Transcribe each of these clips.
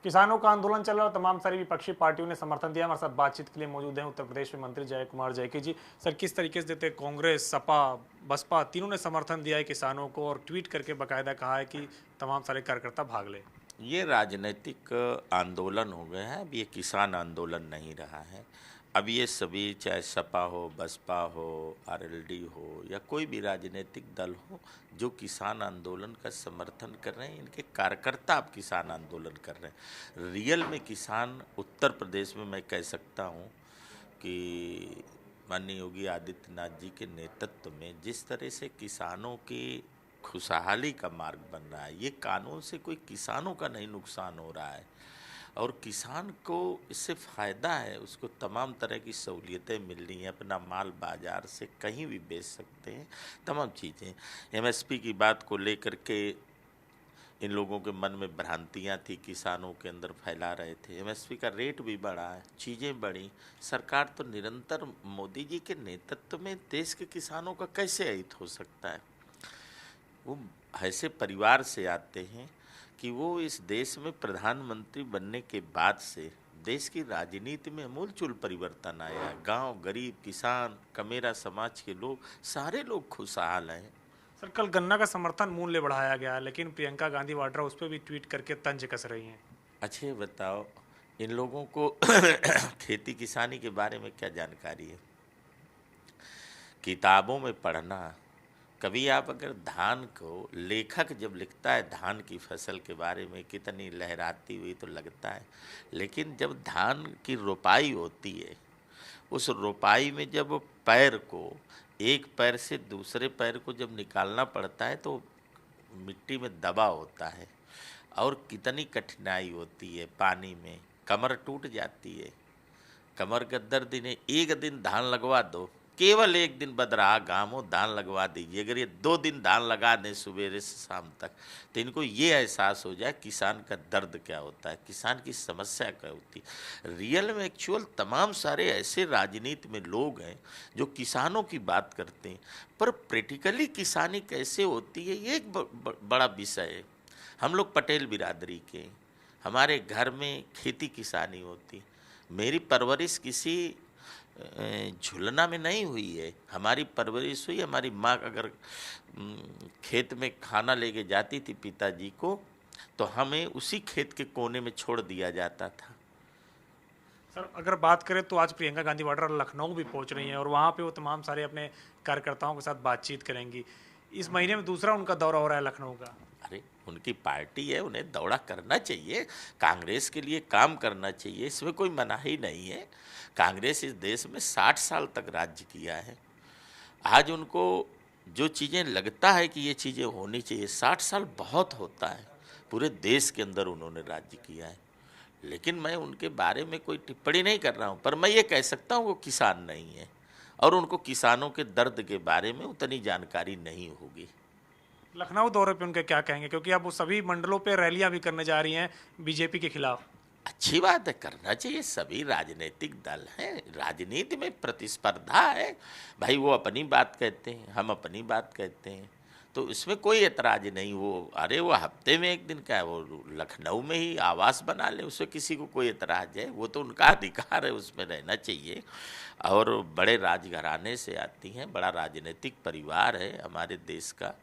किसानों का आंदोलन चल रहा है और तमाम सारी विपक्षी पार्टियों ने समर्थन दिया। हमारे साथ बातचीत के लिए मौजूद हैं उत्तर प्रदेश में मंत्री जय कुमार जैकी जी। सर, किस तरीके से देते, कांग्रेस, सपा, बसपा तीनों ने समर्थन दिया है किसानों को और ट्वीट करके बाकायदा कहा है कि तमाम सारे कार्यकर्ता भाग ले। ये राजनीतिक आंदोलन हो गया है। अब ये किसान आंदोलन नहीं रहा है। अब ये सभी, चाहे सपा हो, बसपा हो, आरएलडी हो या कोई भी राजनीतिक दल हो, जो किसान आंदोलन का समर्थन कर रहे हैं, इनके कार्यकर्ता अब किसान आंदोलन कर रहे हैं। रियल में किसान उत्तर प्रदेश में मैं कह सकता हूँ कि माननीय योगी आदित्यनाथ जी के नेतृत्व में जिस तरह से किसानों की खुशहाली का मार्ग बन रहा है, ये कानून से कोई किसानों का नहीं नुकसान हो रहा है और किसान को इससे फ़ायदा है। उसको तमाम तरह की सहूलियतें मिल रही हैं, अपना माल बाज़ार से कहीं भी बेच सकते हैं, तमाम चीज़ें। एमएसपी की बात को लेकर के इन लोगों के मन में भ्रांतियां थी, किसानों के अंदर फैला रहे थे। एमएसपी का रेट भी बढ़ा है, चीज़ें बढ़ी। सरकार तो निरंतर मोदी जी के नेतृत्व में देश के किसानों का कैसे हित हो सकता है? वो ऐसे परिवार से आते हैं कि वो इस देश में प्रधानमंत्री बनने के बाद से देश की राजनीति में अमूलचूल परिवर्तन आया। गांव, गरीब, किसान, कमेरा समाज के लोग, सारे लोग खुशहाल हैं। सर, कल गन्ना का समर्थन मूल्य बढ़ाया गया, लेकिन प्रियंका गांधी वाड्रा उस पर भी ट्वीट करके तंज कस रही हैं। अच्छे बताओ, इन लोगों को खेती किसानी के बारे में क्या जानकारी है? किताबों में पढ़ना। कभी आप अगर धान को, लेखक जब लिखता है धान की फसल के बारे में कितनी लहराती हुई तो लगता है, लेकिन जब धान की रोपाई होती है, उस रोपाई में जब पैर को, एक पैर से दूसरे पैर को जब निकालना पड़ता है तो मिट्टी में दबा होता है और कितनी कठिनाई होती है। पानी में कमर टूट जाती है। कमर का दर्द इन्हें एक दिन धान लगवा दो, केवल एक दिन बदराहा गाँव हो, धान लगवा दीजिए। अगर ये 2 दिन धान लगा दें सुबह से शाम तक, तो इनको ये एहसास हो जाए किसान का दर्द क्या होता है, किसान की समस्या क्या होती है। रियल में एक्चुअल तमाम सारे ऐसे राजनीति में लोग हैं जो किसानों की बात करते हैं, पर प्रैक्टिकली किसानी कैसे होती है ये एक बड़ा विषय है। हम लोग पटेल बिरादरी के, हमारे घर में खेती किसानी होती। मेरी परवरिश किसी झुलना में नहीं हुई है। हमारी परवरिश हुई, हमारी माँ अगर खेत में खाना लेके जाती थी पिताजी को, तो हमें उसी खेत के कोने में छोड़ दिया जाता था। सर, अगर बात करें तो आज प्रियंका गांधी वाड्रा लखनऊ भी पहुंच रही हैं और वहां पे वो तमाम सारे अपने कार्यकर्ताओं के साथ बातचीत करेंगी। इस महीने में दूसरा उनका दौरा हो रहा है लखनऊ का। अरे, उनकी पार्टी है, उन्हें दौरा करना चाहिए, कांग्रेस के लिए काम करना चाहिए, इसमें कोई मनाही नहीं है। कांग्रेस इस देश में 60 साल तक राज्य किया है। आज उनको जो चीज़ें लगता है कि ये चीज़ें होनी चाहिए, 60 साल बहुत होता है। पूरे देश के अंदर उन्होंने राज्य किया है। लेकिन मैं उनके बारे में कोई टिप्पणी नहीं कर रहा हूँ, पर मैं ये कह सकता हूँ वो किसान नहीं है और उनको किसानों के दर्द के बारे में उतनी जानकारी नहीं होगी। लखनऊ दौरे पे उनके क्या कहेंगे, क्योंकि अब वो सभी मंडलों पे रैलियां भी करने जा रही हैं बीजेपी के खिलाफ। अच्छी बात है, करना चाहिए। सभी राजनीतिक दल हैं, राजनीति में प्रतिस्पर्धा है भाई। वो अपनी बात कहते हैं, हम अपनी बात कहते हैं, तो इसमें कोई एतराज नहीं। वो हफ्ते में एक दिन का है, वो लखनऊ में ही आवास बना ले, उसमें किसी को कोई एतराज है? वो तो उनका अधिकार है, उसमें रहना चाहिए। और बड़े राजघराने से आती हैं, बड़ा राजनीतिक परिवार है हमारे देश का,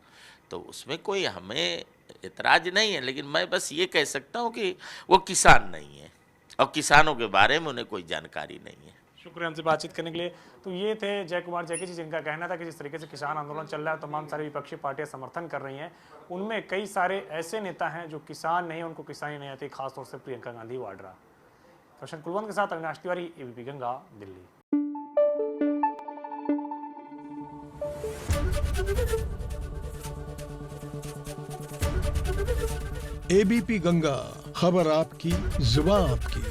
तो उसमें कोई हमें इतराज नहीं है। लेकिन मैं बस ये कह सकता हूँ कि वो किसान नहीं है और किसानों के बारे में उन्हें कोई जानकारी नहीं है। शुक्रिया हमसे बातचीत करने के लिए। तो ये थे जय कुमार जैकी जी, जिनका कहना था कि जिस तरीके से किसान आंदोलन चल रहा है, तमाम सारी विपक्षी पार्टियां समर्थन कर रही हैं। उनमें कई सारे ऐसे नेता हैं जो किसान नहीं, उनको किसानी नहीं आती, खासतौर से प्रियंका गांधी वाड्रा। रोशन कुलवंत के साथ अविनाश तिवारी, एबीपी गंगा, दिल्ली। एबीपी गंगा, खबर आपकी, जुबान आपकी।